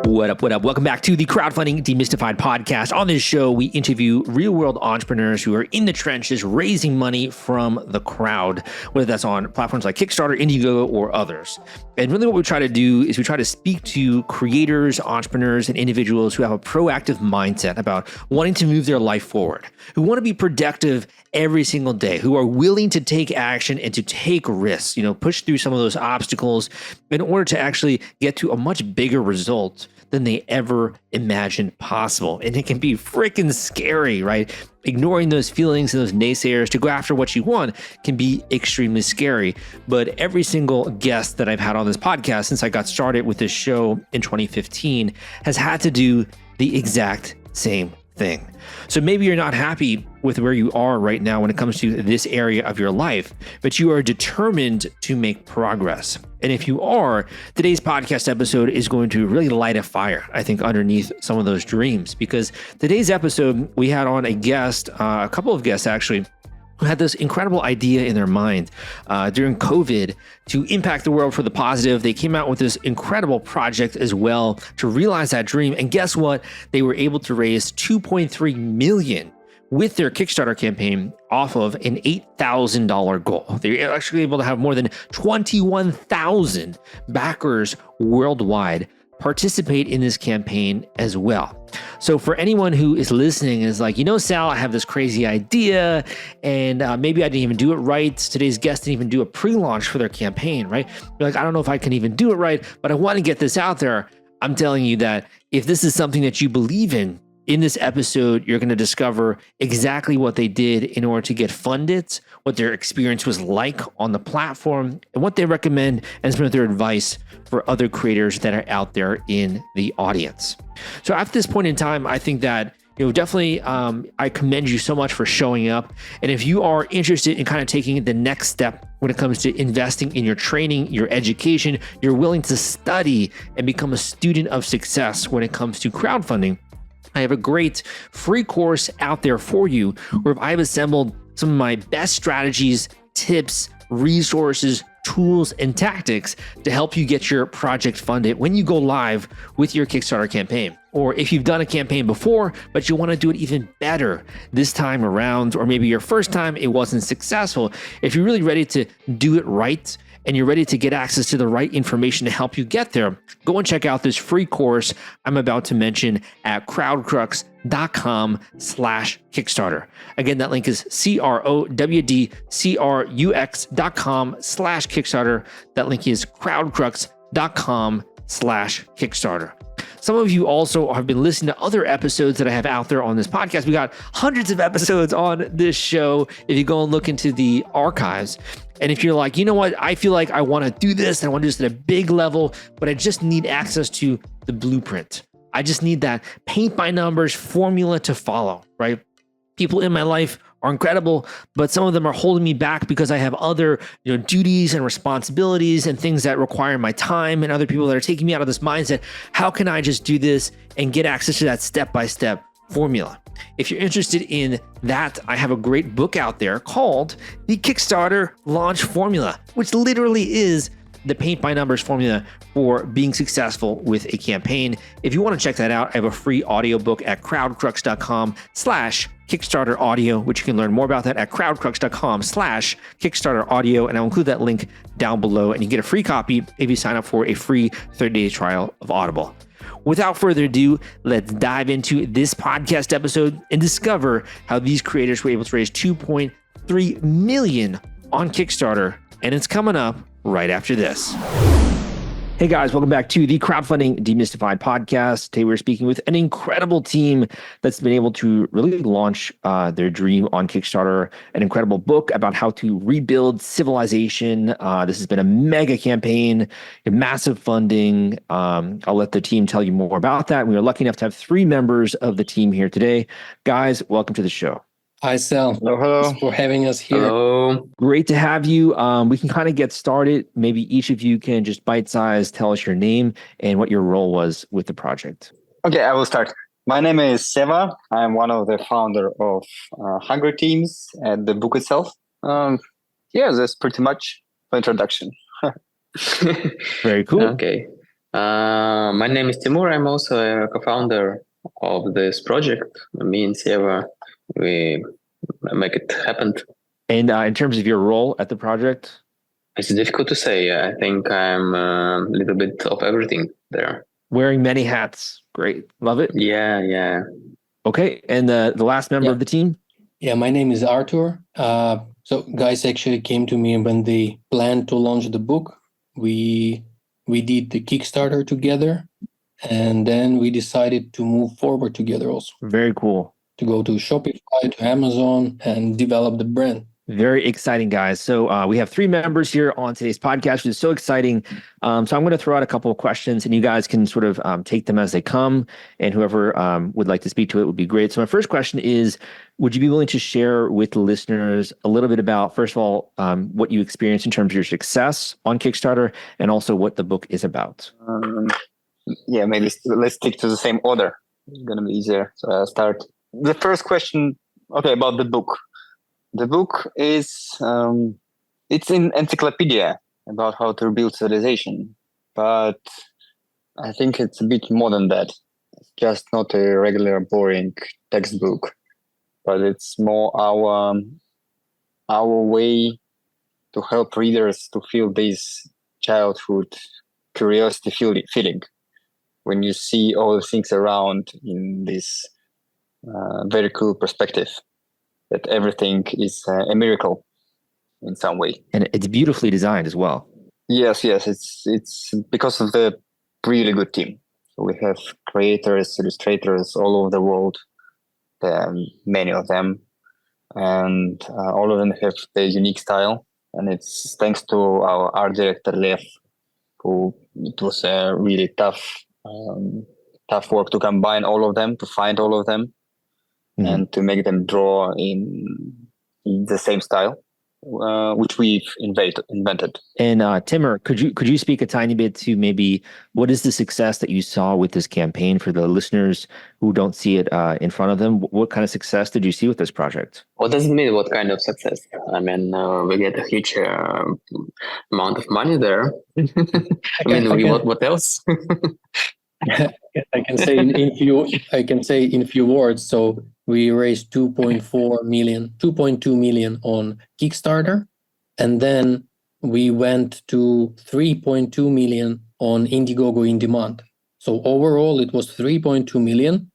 What up, what up? Welcome back to the Crowdfunding Demystified podcast. On this show, we interview real-world entrepreneurs who are in the trenches raising money from the crowd, whether that's on platforms like Kickstarter, Indiegogo, or others. And really what we try to do is we try to speak to creators, entrepreneurs, and individuals who have a proactive mindset about wanting to move their life forward, who want to be productive every single day, who are willing to take action and to take risks, push through some of those obstacles in order to actually get to a much bigger result than they ever imagined possible. And it can be freaking scary, right? Ignoring those feelings and those naysayers to go after what you want can be extremely scary. But every single guest that I've had on this podcast since I got started with this show in 2015 has had to do the exact same thing. So maybe you're not happy with where you are right now when it comes to this area of your life, but you are determined to make progress. And if you are, today's podcast episode is going to really light a fire, I think, underneath some of those dreams. Because today's episode, we had on a guest, a couple of guests actually, who had this incredible idea in their mind during COVID to impact the world for the positive. They came out with this incredible project as well to realize that dream. And guess what? They were able to raise $2.3 million with their Kickstarter campaign off of an $8,000 goal. They're actually able to have more than 21,000 backers worldwide participate in this campaign as well. So for anyone who is listening is like, Sal, I have this crazy idea and maybe I didn't even do it right. Today's guest didn't even do a pre-launch for their campaign, right? You're like, I don't know if I can even do it right, but I want to get this out there. I'm telling you that if this is something that you believe in this episode, you're going to discover exactly what they did in order to get funded, what their experience was like on the platform, and what they recommend and some of their advice for other creators that are out there in the audience. So at this point in time, I think that definitely, I commend you so much for showing up. And if you are interested in kind of taking the next step when it comes to investing in your training, your education, you're willing to study and become a student of success when it comes to crowdfunding, I have a great free course out there for you where I've assembled some of my best strategies, tips, resources, tools, and tactics to help you get your project funded when you go live with your Kickstarter campaign. Or if you've done a campaign before, but you want to do it even better this time around, or maybe your first time it wasn't successful, if you're really ready to do it right, and you're ready to get access to the right information to help you get there, go and check out this free course I'm about to mention at crowdcrux.com/Kickstarter. Again, that link is crowdcrux.com/Kickstarter. That link is crowdcrux.com/Kickstarter. Some of you also have been listening to other episodes that I have out there on this podcast. We got hundreds of episodes on this show. If you go and look into the archives, and if you're like, you know what, I feel like I want to do this and I want to do this at a big level, but I just need access to the blueprint. I just need that paint by numbers formula to follow, right? People in my life are incredible, but some of them are holding me back because I have other duties and responsibilities and things that require my time, and other people that are taking me out of this mindset. How can I just do this and get access to that step-by-step formula? If you're interested in that, I have a great book out there called The Kickstarter Launch Formula, which literally is the paint by numbers formula for being successful with a campaign. If you want to check that out, I have a free audiobook at crowdcrux.com/Kickstarter audio, which you can learn more about that at crowdcrux.com/Kickstarter audio. And I'll include that link down below, and you get a free copy if you sign up for a free 30-day trial of Audible. Without further ado, let's dive into this podcast episode and discover how these creators were able to raise $2.3 million on Kickstarter. And it's coming up right after this. Hey guys, welcome back to the Crowdfunding Demystified podcast. Today we're speaking with an incredible team that's been able to really launch their dream on Kickstarter, an incredible book about how to rebuild civilization. This has been a mega campaign, massive funding. I'll let the team tell you more about that. We are lucky enough to have 3 members of the team here today. Guys, welcome to the show. Hi, Sal. Hello. Thanks for having us here. Hello. Great to have you. We can kind of get started. Maybe each of you can just bite-size tell us your name and what your role was with the project. Okay, I will start. My name is Seva. I'm one of the founder of Hunger Teams and the book itself. That's pretty much the introduction. Very cool. Okay. My name is Timur. I'm also a co-founder of this project. Me and Seva, we make it happen. And in terms of your role at the project? It's difficult to say. I think I'm a little bit of everything there. Wearing many hats. Great. Love it. Yeah. Okay. And the last member of the team? Yeah, my name is Artur. So guys actually came to me when they planned to launch the book. We did the Kickstarter together, and then we decided to move forward together also. Very cool. To go to Shopify, to Amazon, and develop the brand. Very exciting, guys. So we have 3 members here on today's podcast, which is so exciting. So I'm going to throw out a couple of questions, and you guys can sort of take them as they come, and whoever would like to speak to it would be great. So my first question is, would you be willing to share with the listeners a little bit about, first of all, what you experienced in terms of your success on Kickstarter, and also what the book is about? Maybe let's stick to the same order. It's going to be easier. So I'll start. The first question, about the book. The book is, it's an encyclopedia about how to rebuild civilization, but I think it's a bit more than that. It's just not a regular boring textbook, but it's more our way to help readers to feel this childhood curiosity feeling when you see all the things around in this very cool perspective. That everything is a miracle in some way, and it's beautifully designed as well. Yes, it's because of the really good team. So we have creators, illustrators all over the world, many of them, and all of them have their unique style. And it's thanks to our art director Lev, who it was a really tough work to combine all of them, to find all of them. And to make them draw in the same style, which we've invented. And Timur, could you speak a tiny bit to maybe what is the success that you saw with this campaign for the listeners who don't see it in front of them? What kind of success did you see with this project? What does it mean? What kind of success? I mean, we get a huge amount of money there. What else? I can say in few words. So we raised 2.2 million on Kickstarter, and then we went to 3.2 million on Indiegogo in demand. So overall, it was 3.2 million.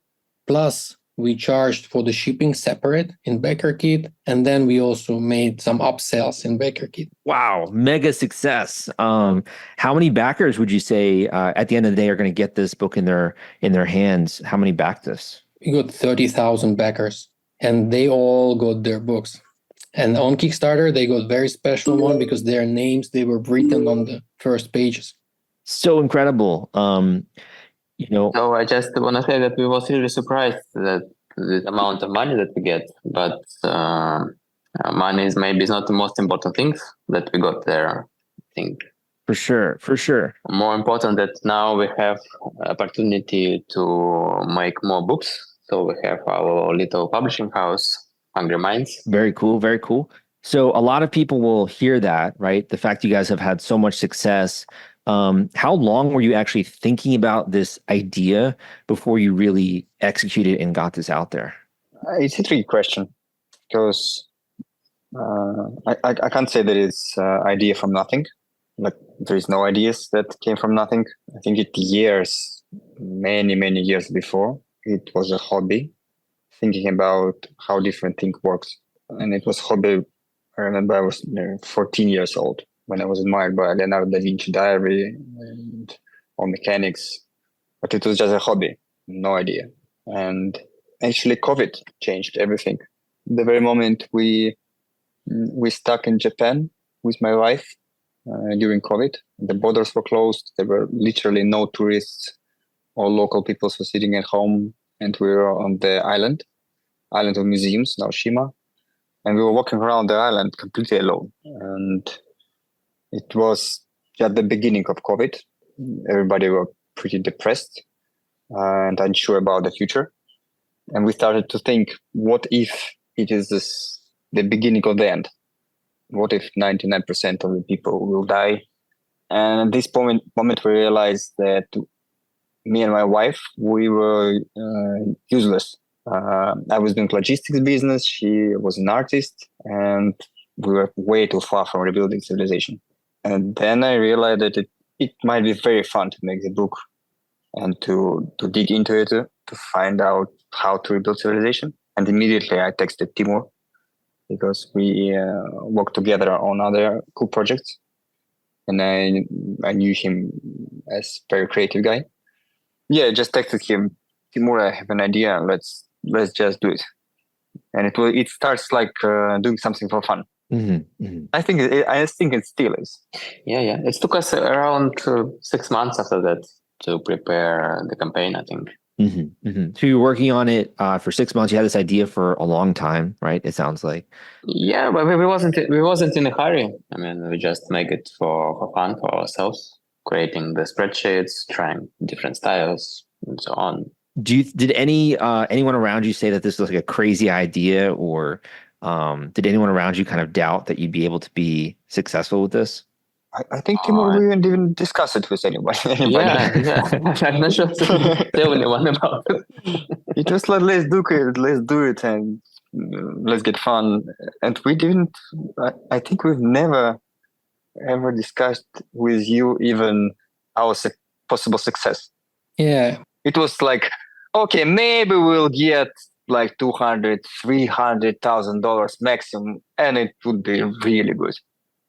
Plus, we charged for the shipping separate in BackerKit, and then we also made some upsells in BackerKit. Wow, mega success! How many backers would you say at the end of the day are going to get this book in their hands? How many backed this? We got 30,000 backers, and they all got their books. And on Kickstarter, they got very special one because their names, they were written on the first pages. So incredible. So I just want to say that we was really surprised that the amount of money that we get, but money is maybe not the most important things that we got there, I think. For sure. More important that now we have opportunity to make more books. So we have our little publishing house, Hungry Minds. Very cool. So a lot of people will hear that, right? The fact you guys have had so much success. How long were you actually thinking about this idea before you really executed and got this out there? It's a tricky question because I can't say that it's idea from nothing. Like there is no ideas that came from nothing. I think many years before, it was a hobby, thinking about how different things works. And it was hobby. I remember I was 14 years old when I was admired by Leonardo da Vinci Diary and all mechanics, but it was just a hobby, no idea. And actually COVID changed everything. The very moment we stuck in Japan with my wife during COVID, the borders were closed. There were literally no tourists. All local people were sitting at home, and we were on the island of museums, Naoshima. And we were walking around the island completely alone. And it was at the beginning of COVID. Everybody were pretty depressed and unsure about the future. And we started to think, what if it is the beginning of the end? What if 99% of the people will die And at this moment we realized that me and my wife, we were useless. I was doing logistics business. She was an artist, and we were way too far from rebuilding civilization. And then I realized that it might be very fun to make the book and to dig into it, to find out how to rebuild civilization. And immediately I texted Timur, because we worked together on other cool projects. And I knew him as a very creative guy. Yeah, I just texted him, Timur, I have an idea. Let's just do it. And it starts like doing something for fun. Mm-hmm, mm-hmm. I think it still is. Yeah. It took us around 6 months after that to prepare the campaign, I think. Mm-hmm, mm-hmm. So you were working on it for 6 months. You had this idea for a long time, right? It sounds like. Yeah, but we wasn't in a hurry. I mean, we just make it for fun for ourselves, creating the spreadsheets, trying different styles, and so on. Did anyone around you say that this was like a crazy idea, or did anyone around you kind of doubt that you'd be able to be successful with this? I think Timur, we didn't even discuss it with anybody. Yeah. I'm not sure to tell anyone about it. It was like, let's do it, and let's get fun. And we didn't. I think we've never ever discussed with you even our possible success. Yeah. It was like, okay, maybe we'll get like $200,000-$300,000 maximum, and it would be really good.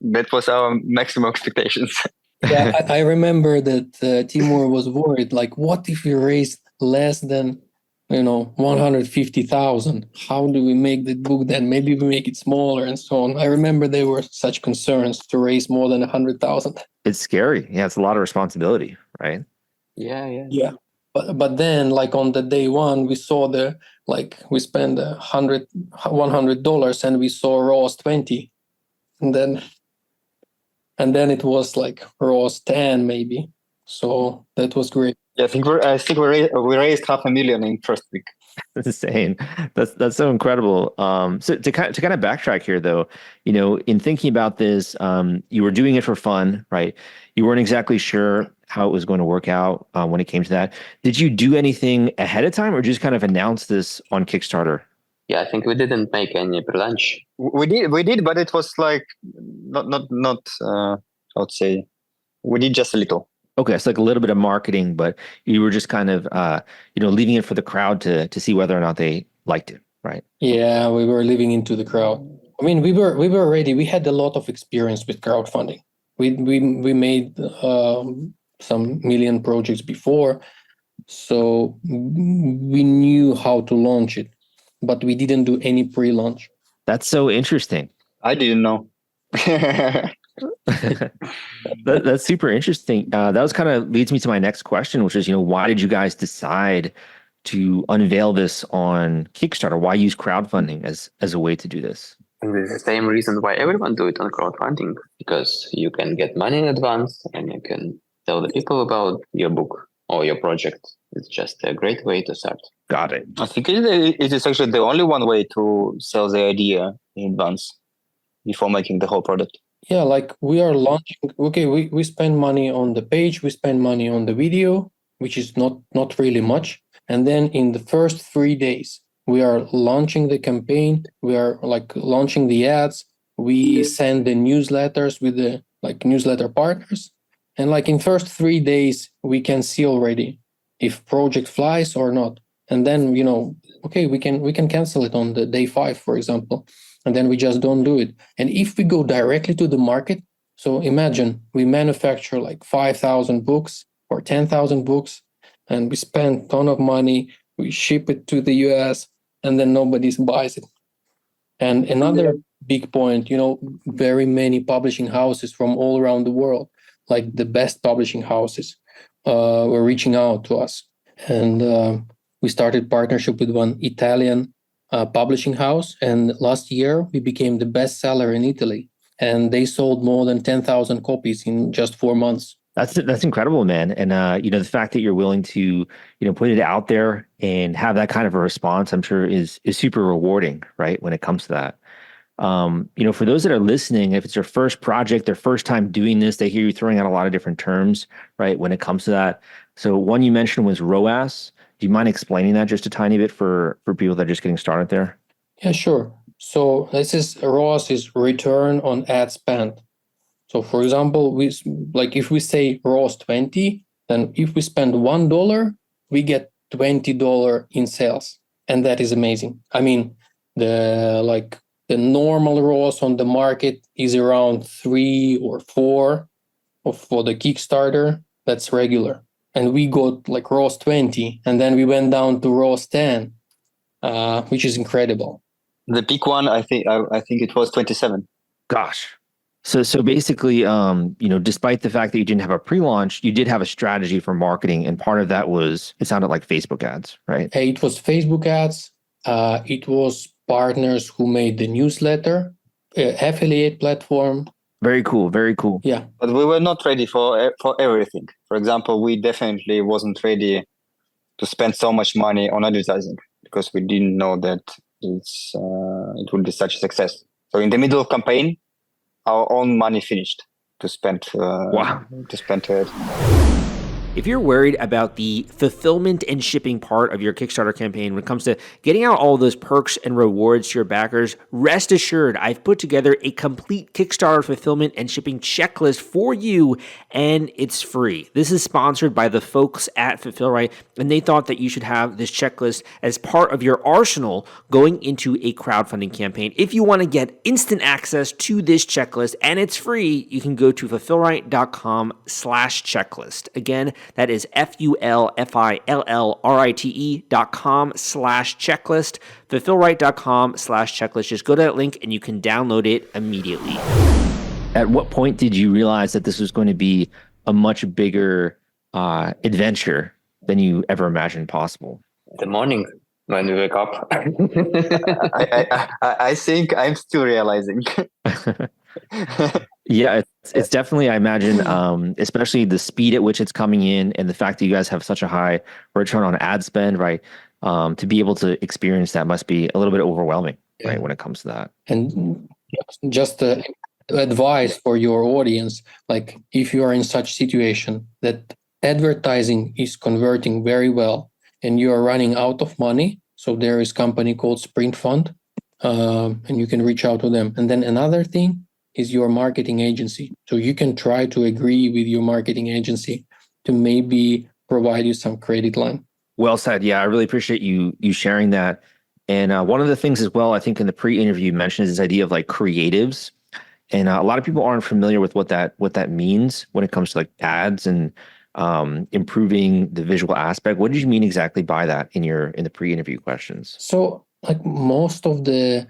That was our maximum expectations. Yeah, I remember that Timur was worried, like, what if we raised less than, 150,000? How do we make the book then? Maybe we make it smaller and so on. I remember there were such concerns to raise more than 100,000. It's scary. Yeah, it's a lot of responsibility, right? Yeah. But then, like on the day one, we saw we spent $100 and we saw ROAS 20, and then it was like ROAS 10 maybe. So that was great. Yeah, I think we raised $500,000 in first week. That's insane. That's so incredible. So to kind of backtrack here, though, in thinking about this, you were doing it for fun, right? You weren't exactly sure how it was going to work out when it came to that. Did you do anything ahead of time, or just kind of announce this on Kickstarter? Yeah, I think we didn't make any Prelaunch. We did, but it was like not. I would say we did just a little. Okay, it's like a little bit of marketing, but you were just kind of leaving it for the crowd to see whether or not they liked it, right? Yeah, we were leaving into the crowd. I mean, we were ready. We had a lot of experience with crowdfunding. We made some million projects before, so we knew how to launch it, but we didn't do any pre-launch. That's so interesting. I didn't know. That's super interesting. That was kind of leads me to my next question, which is, why did you guys decide to unveil this on Kickstarter? Why use crowdfunding as a way to do this? And it's the same reason why everyone do it on crowdfunding, because you can get money in advance and you can tell the people about your book or your project. It's just a great way to start. Got it. I think it is actually the only one way to sell the idea in advance before making the whole product. Yeah, like we are launching. Okay, we spend money on the page, we spend money on the video, which is not really much. And then in the first 3 days, we are launching the campaign. We are like launching the ads. We send the newsletters with the newsletter partners. And like in first 3 days, we can see already if project flies or not. And then, okay, we can cancel it on the day 5, for example. And then we just don't do it. And if we go directly to the market, so imagine we manufacture like 5,000 books or 10,000 books, and we spend a ton of money, we ship it to the US, and then nobody buys it. And another big point, very many publishing houses from all around the world, like the best publishing houses, were reaching out to us. And we started partnership with one Italian publishing house, and last year we became the bestseller in Italy, and they sold more than 10,000 copies in just 4 months. That's incredible, man. And the fact that you're willing to put it out there and have that kind of a response, I'm sure is super rewarding, right? When it comes to that. For those that are listening, if it's their first project, their first time doing this, they hear you throwing out a lot of different terms, right? When it comes to that. So one you mentioned was ROAS. Do you mind explaining that just a tiny bit for people that are just getting started there? Yeah, sure. So ROAS is return on ad spend. So for example, if we say ROAS 20, then if we spend $1, we get $20 in sales. And that is amazing. I mean, the normal ROAS on the market is around 3 or 4 for the Kickstarter. That's regular. And we got like ROAS 20, and then we went down to ROAS 10, which is incredible. The peak one, I think it was 27. Gosh. So basically, despite the fact that you didn't have a pre-launch, you did have a strategy for marketing, and part of that was, it sounded like Facebook ads, right? It was Facebook ads. It was partners who made the newsletter, affiliate platform. Very cool. Very cool. Yeah. But we were not ready for everything. For example, we definitely wasn't ready to spend so much money on advertising because we didn't know that it would be such a success. So in the middle of campaign, our own money finished to spend. Wow. To spend it. If you're worried about the fulfillment and shipping part of your Kickstarter campaign when it comes to getting out all those perks and rewards to your backers, rest assured I've put together a complete Kickstarter fulfillment and shipping checklist for you, and it's free. This is sponsored by the folks at Fulfillrite, and they thought that you should have this checklist as part of your arsenal going into a crowdfunding campaign. If you want to get instant access to this checklist and it's free, you can go to fulfillrite.com/checklist. Again, that is fulfillrite.com/checklist, fulfillrite.com/checklist. Just go to that link and you can download it immediately. At what point did you realize that this was going to be a much bigger adventure than you ever imagined possible? The morning when we wake up. I think I'm still realizing. Yeah, it's definitely, I imagine, especially the speed at which it's coming in and the fact that you guys have such a high return on ad spend, right? To be able to experience that must be a little bit overwhelming, right, when it comes to that. And just advice for your audience, like if you are in such situation that advertising is converting very well and you are running out of money, so there is a company called Sprint Fund, and you can reach out to them. And then another thing is your marketing agency. So you can try to agree with your marketing agency to maybe provide you some credit line. Well said. Yeah, I really appreciate you sharing that. And one of the things as well, I think in the pre-interview you mentioned is this idea of like creatives. And a lot of people aren't familiar with what that means when it comes to like ads and improving the visual aspect. What did you mean exactly by that in the pre-interview questions? So like most of the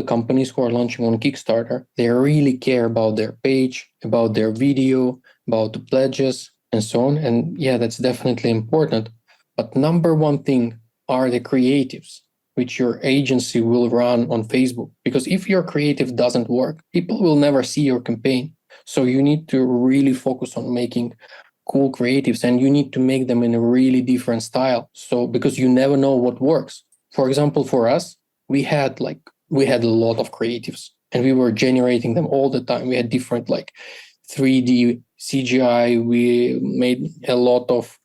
companies who are launching on Kickstarter, they really care about their page, about their video, about the pledges, and so on. And yeah, that's definitely important. But number one thing are the creatives, which your agency will run on Facebook. Because if your creative doesn't work, people will never see your campaign. So you need to really focus on making cool creatives, and you need to make them in a really different style. So because you never know what works. For example, for us, we had a lot of creatives and we were generating them all the time. We had different 3D CGI. We made a lot of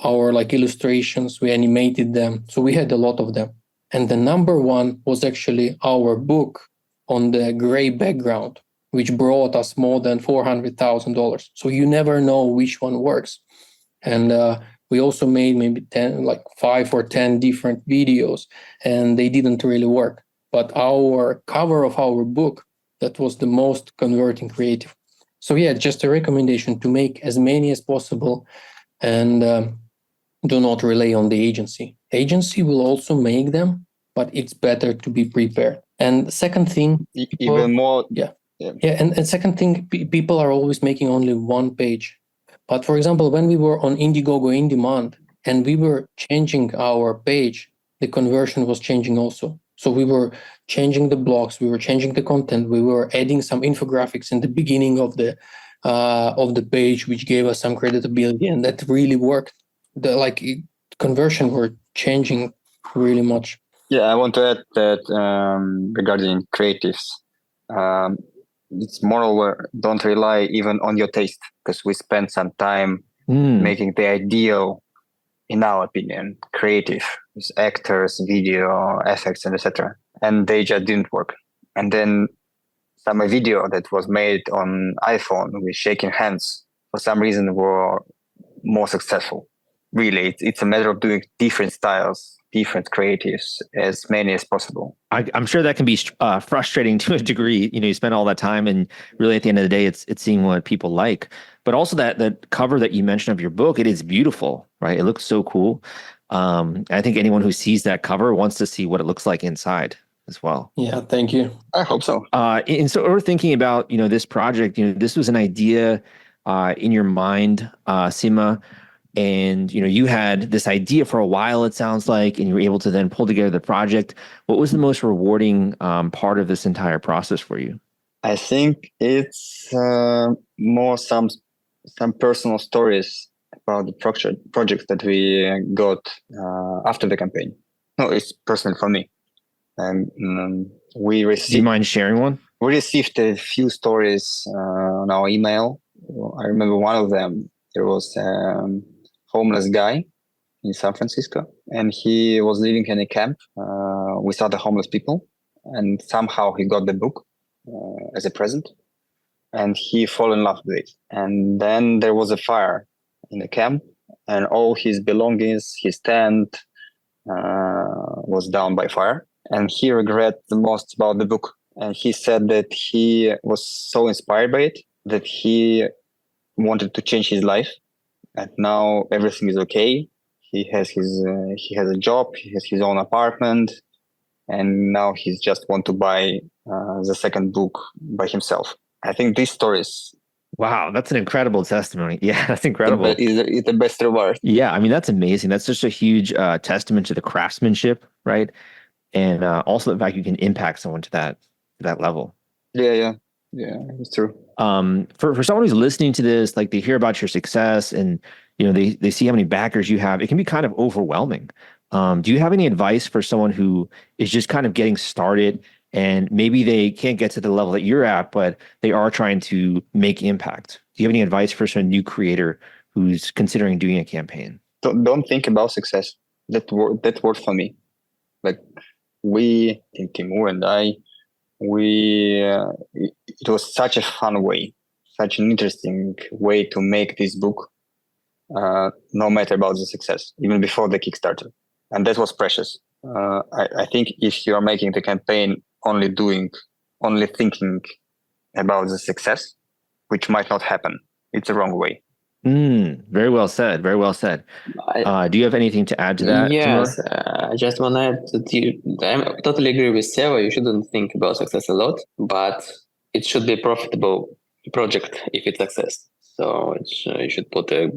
our illustrations. We animated them. So we had a lot of them. And the number one was actually our book on the gray background, which brought us more than $400,000. So you never know which one works. And we also made maybe 5 or 10 different videos, and they didn't really work. But our cover of our book, that was the most converting creative. So yeah, just a recommendation to make as many as possible, and do not rely on the agency. Agency will also make them, but it's better to be prepared. And second thing, even more. Yeah. And second thing, people are always making only one page. But for example, when we were on Indiegogo in demand and we were changing our page, the conversion was changing also. So we were changing the blocks, we were changing the content, we were adding some infographics in the beginning of the page, which gave us some credibility, and that really worked. The conversion were changing really much. Yeah, I want to add that regarding creatives, it's moreover, don't rely even on your taste, because we spent some time making the ideal, in our opinion, creative with actors, video, effects, and etc. And they just didn't work. And then some video that was made on iPhone with shaking hands for some reason were more successful. Really, it's a matter of doing different styles, different creatives, as many as possible. I'm sure that can be frustrating to a degree. You spend all that time, and really at the end of the day, it's seeing what people like. But also that cover that you mentioned of your book, it is beautiful, right? It looks so cool. I think anyone who sees that cover wants to see what it looks like inside as well. Yeah, thank you. I hope so. And so we're thinking about, this project, this was an idea in your mind, Sima, and, you had this idea for a while, it sounds like, and you were able to then pull together the project. What was the most rewarding part of this entire process for you? I think it's more some personal stories about the projects that we got after the campaign. No, it's personal for me. And we received. Do you mind sharing one? We received a few stories on our email. I remember one of them. There was homeless guy in San Francisco, and he was living in a camp with other homeless people, and somehow he got the book as a present, and he fell in love with it. And then there was a fire in the camp, and all his belongings, his tent, was down by fire, and he regret the most about the book. And he said that he was so inspired by it that he wanted to change his life. And now everything is okay. He has a job. He has his own apartment, and now he just want to buy the second book by himself. I think these stories. Wow, that's an incredible testimony. Yeah, that's incredible. It's the best reward. Yeah, I mean, that's amazing. That's just a huge testament to the craftsmanship, right? And also the fact you can impact someone to that level. Yeah, it's true. For someone who's listening to this, like they hear about your success and they see how many backers you have, it can be kind of overwhelming. Do you have any advice for someone who is just kind of getting started and maybe they can't get to the level that you're at, but they are trying to make impact? Do you have any advice for some new creator who's considering doing a campaign? Don't think about success. That worked for me. Like we, in Timur and I, it was such a fun way, such an interesting way to make this book, no matter about the success, even before the Kickstarter. And that was precious. I think if you are making the campaign only thinking about the success, which might not happen, it's the wrong way. Very well said. Very well said. Do you have anything to add to that? Yes, I just want to add that I totally agree with Seva. You shouldn't think about success a lot, but it should be a profitable project if it's success. So you should put a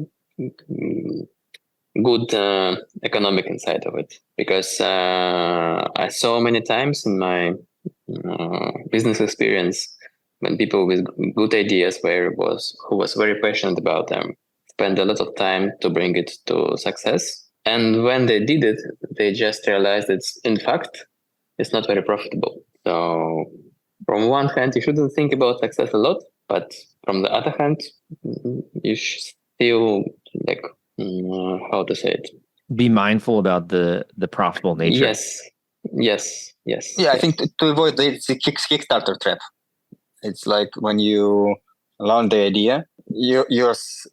good economic inside of it, because I saw many times in my business experience when people with good ideas who was very passionate about them spend a lot of time to bring it to success, and when they did it, they just realized it's not very profitable. So from one hand, you shouldn't think about success a lot, but from the other hand, you should still how to say it? Be mindful about the profitable nature. Yes. Yeah, I think to avoid the Kickstarter trap. It's like when you launch the idea, you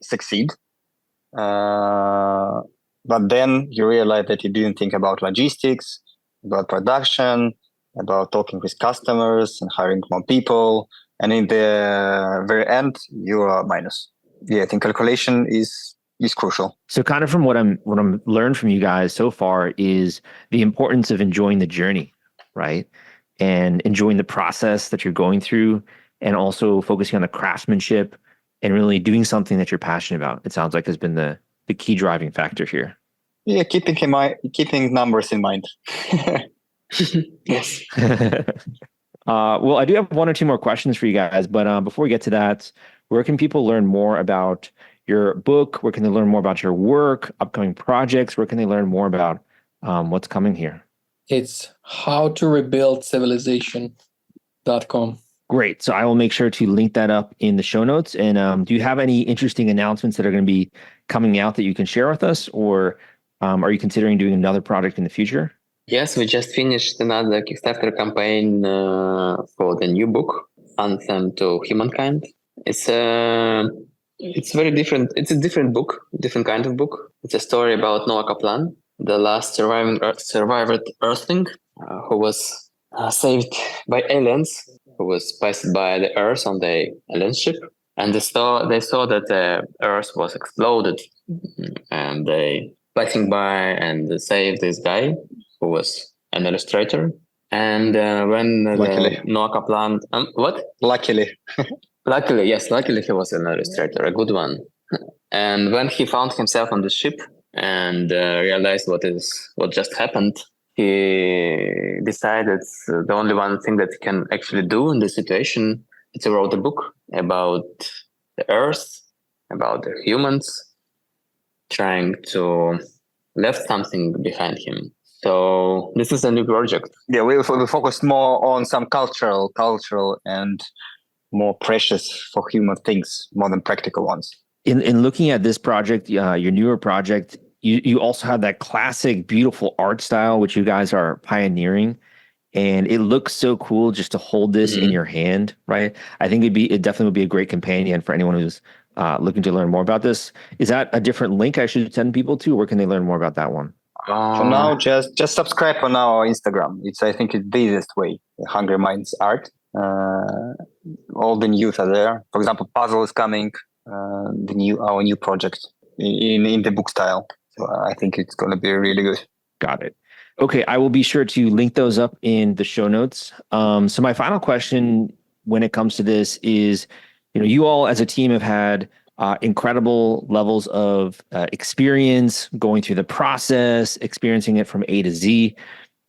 succeed, but then you realize that you didn't think about logistics, about production, about talking with customers and hiring more people, and in the very end, you are minus. Yeah, I think calculation is crucial. So kind of from what I'm learned from you guys so far is the importance of enjoying the journey, right? And enjoying the process that you're going through, and also focusing on the craftsmanship and really doing something that you're passionate about. It sounds like has been the key driving factor here. Yeah, keeping numbers in mind. Yes. Well, I do have one or two more questions for you guys, but before we get to that, where can people learn more about your book? Where can they learn more about your work, upcoming projects? Where can they learn more about what's coming here? It's howtorebuildcivilization.com. Great. So I will make sure to link that up in the show notes. And do you have any interesting announcements that are going to be coming out that you can share with us? Or are you considering doing another project in the future? Yes, we just finished another Kickstarter campaign for the new book, Anthem to Humankind. It's very different. It's a different book, different kind of book. It's a story about Noah Kaplan, the last survivor Earthling, who was saved by aliens, who was passed by the Earth on the alien ship. And they saw that the Earth was exploded, and they passing by and saved this guy who was an illustrator. And when Noah Kaplan, what? Luckily, yes, he was an illustrator, a good one. And when he found himself on the ship and realized what just happened, he decided the only one thing that he can actually do in this situation is to write a book about the Earth, about the humans, trying to left something behind him. So this is a new project. Yeah, we focus more on some cultural and more precious for human things, more than practical ones. In looking at this project, your newer project, you also have that classic, beautiful art style, which you guys are pioneering. And it looks so cool just to hold this in your hand, right? I think it definitely would be a great companion for anyone who's looking to learn more about this. Is that a different link I should send people to? Where can they learn more about that one? For now, just subscribe on our Instagram. I think it's the easiest way. Hungry Minds Art. All the news are there. For example, puzzle is coming. Our new project in the book style. So I think it's going to be really good. Got it. Okay, I will be sure to link those up in the show notes. So my final question when it comes to this is, you all as a team have had incredible levels of experience going through the process, experiencing it from A to Z.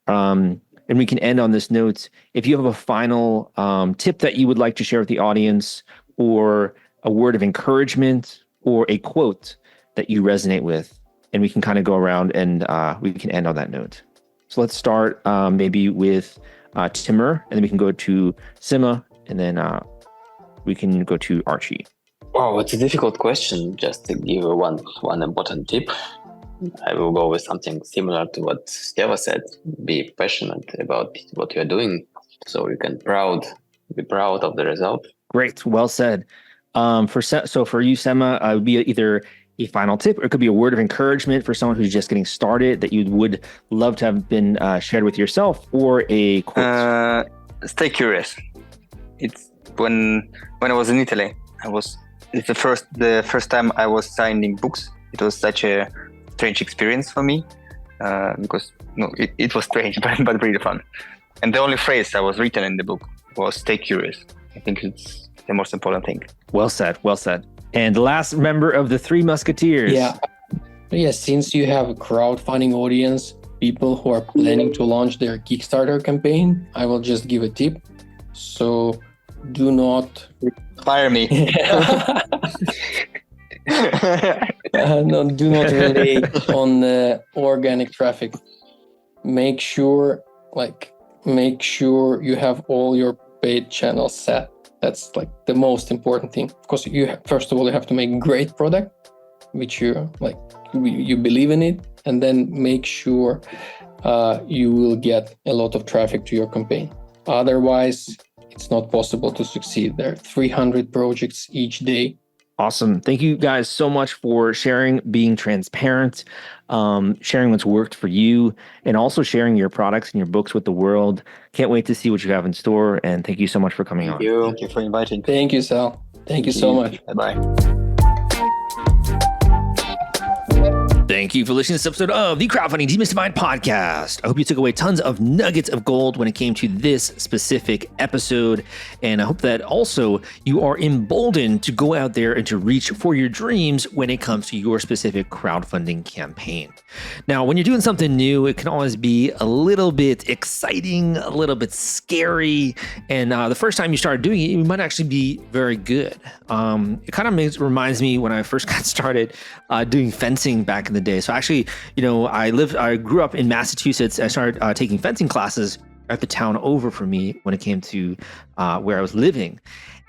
And we can end on this note. If you have a final tip that you would like to share with the audience, or a word of encouragement, or a quote that you resonate with, and we can kind of go around and we can end on that note. So let's start maybe with Timur, and then we can go to Seva, and then we can go to Archie. Wow, it's a difficult question. Just to give one important tip, I will go with something similar to what Seva said. Be passionate about what you're doing, so you can be proud of the result. Great, well said. For you, Seva, it would be either a final tip, or it could be a word of encouragement for someone who's just getting started that you would love to have been shared with yourself, or a quote. Stay curious. It's when I was in Italy, it's the first time I was signing books. It was such a strange experience for me because it was strange, but really fun. And the only phrase that was written in the book was "Stay curious." I think it's the most important thing. Well said. Well said. And the last member of the Three Musketeers. Yeah. Since you have a crowdfunding audience, people who are planning to launch their Kickstarter campaign, I will just give a tip. So do not fire me. No, do not rely on organic traffic. Make sure you have all your paid channels set. That's like the most important thing. Of course, first of all, you have to make a great product, which you believe in it, and then make sure you will get a lot of traffic to your campaign. Otherwise, it's not possible to succeed. There are 300 projects each day. Awesome. Thank you guys so much for sharing, being transparent, sharing what's worked for you, and also sharing your products and your books with the world. Can't wait to see what you have in store. And thank you so much for coming on. Thank you for inviting. Thank you, Sal. Thank you so much. Bye-bye. Thank you for listening to this episode of the Crowdfunding Demystified podcast. I hope you took away tons of nuggets of gold when it came to this specific episode. And I hope that also you are emboldened to go out there and to reach for your dreams when it comes to your specific crowdfunding campaign. Now, when you're doing something new, it can always be a little bit exciting, a little bit scary. And the first time you start doing it, you might actually be very good. It kind of reminds me when I first got started doing fencing back in the day. So actually, I grew up in Massachusetts. I started taking fencing classes at the town over for me when it came to where I was living.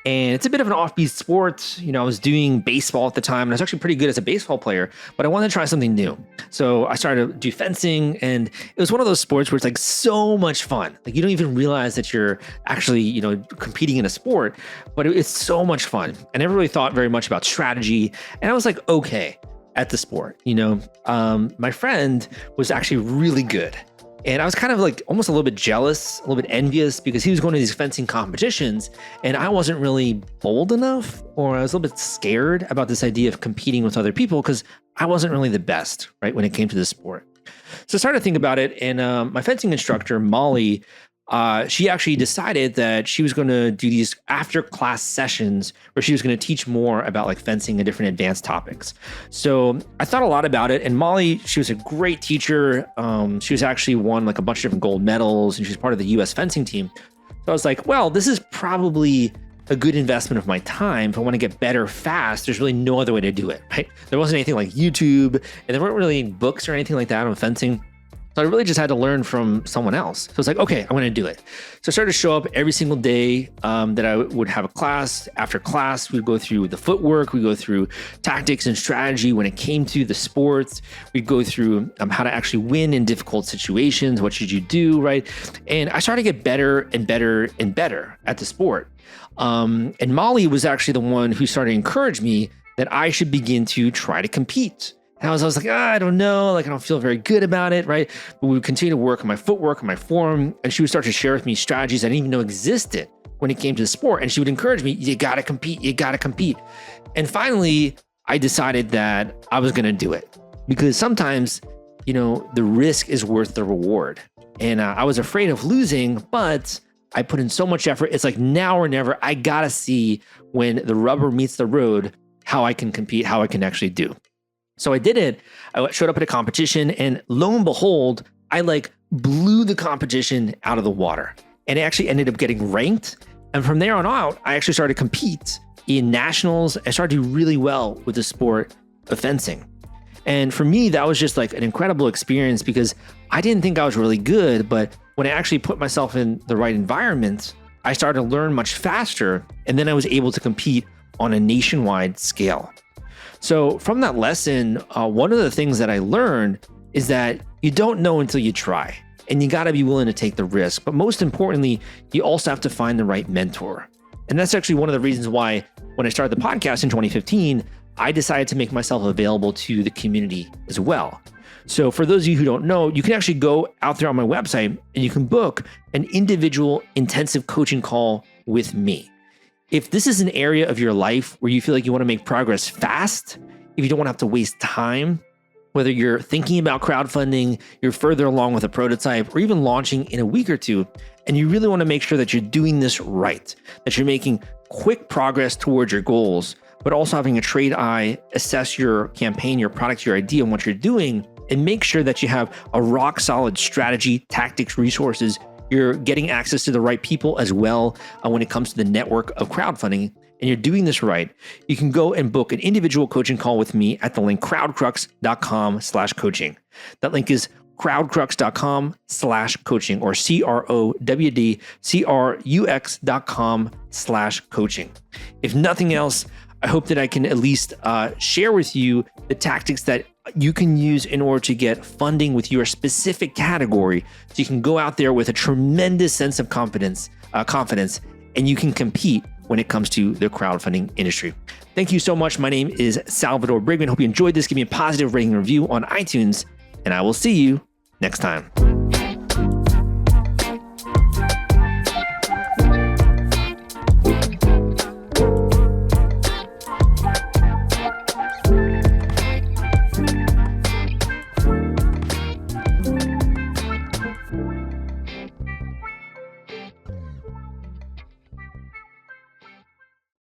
And it's a bit of an offbeat sport. I was doing baseball at the time, and I was actually pretty good as a baseball player, but I wanted to try something new. So I started to do fencing, and it was one of those sports where it's like so much fun. Like you don't even realize that you're actually, competing in a sport, but it's so much fun. I never really thought very much about strategy, and I was like, okay at the sport. My friend was actually really good. And I was kind of like almost a little bit jealous, a little bit envious because he was going to these fencing competitions and I wasn't really bold enough, or I was a little bit scared about this idea of competing with other people because I wasn't really the best, right, when it came to the sport. So I started to think about it, and my fencing instructor, Molly, she actually decided that she was going to do these after class sessions where she was going to teach more about like fencing and different advanced topics. So I thought a lot about it, and Molly, she was a great teacher. She was actually won like a bunch of different gold medals, and she's part of the US fencing team. So I was like, well, this is probably a good investment of my time. If I want to get better fast, there's really no other way to do it, right? There wasn't anything like YouTube, and there weren't really any books or anything like that on fencing. So I really just had to learn from someone else. So it's like, okay, I'm going to do it. So I started to show up every single day that I would have a class. After class, we'd go through the footwork. We go through tactics and strategy when it came to the sports. We'd go through how to actually win in difficult situations. What should you do, right? And I started to get better and better and better at the sport. And Molly was actually the one who started to encourage me that I should begin to try to compete. And I was like, I don't know, like I don't feel very good about it, right? But we would continue to work on my footwork, on my form, and she would start to share with me strategies I didn't even know existed when it came to the sport. And she would encourage me, you gotta compete, you gotta compete. And finally, I decided that I was gonna do it because sometimes, the risk is worth the reward. And I was afraid of losing, but I put in so much effort. It's like now or never. I gotta see when the rubber meets the road, how I can compete, how I can actually do. So I did it. I showed up at a competition, and lo and behold, I like blew the competition out of the water, and it actually ended up getting ranked. And from there on out, I actually started to compete in nationals. I started to do really well with the sport of fencing. And for me, that was just like an incredible experience because I didn't think I was really good, but when I actually put myself in the right environment, I started to learn much faster, and then I was able to compete on a nationwide scale. So from that lesson, one of the things that I learned is that you don't know until you try, and you got to be willing to take the risk. But most importantly, you also have to find the right mentor. And that's actually one of the reasons why when I started the podcast in 2015, I decided to make myself available to the community as well. So for those of you who don't know, you can actually go out there on my website and you can book an individual intensive coaching call with me. If this is an area of your life where you feel like you want to make progress fast, if you don't want to have to waste time, whether you're thinking about crowdfunding, you're further along with a prototype, or even launching in a week or two, and you really want to make sure that you're doing this right, that you're making quick progress towards your goals, but also having a trade eye, assess your campaign, your product, your idea, and what you're doing, and make sure that you have a rock solid strategy, tactics, resources. You're getting access to the right people as well when it comes to the network of crowdfunding, and you're doing this right, you can go and book an individual coaching call with me at the link crowdcrux.com/coaching. That link is crowdcrux.com/coaching, or crowdcrux.com/coaching. If nothing else, I hope that I can at least share with you the tactics that you can use in order to get funding with your specific category, so you can go out there with a tremendous sense of confidence, and you can compete when it comes to the crowdfunding industry. Thank you so much. My name is Salvador Briggman. Hope you enjoyed this. Give me a positive rating and review on iTunes, and I will see you next time.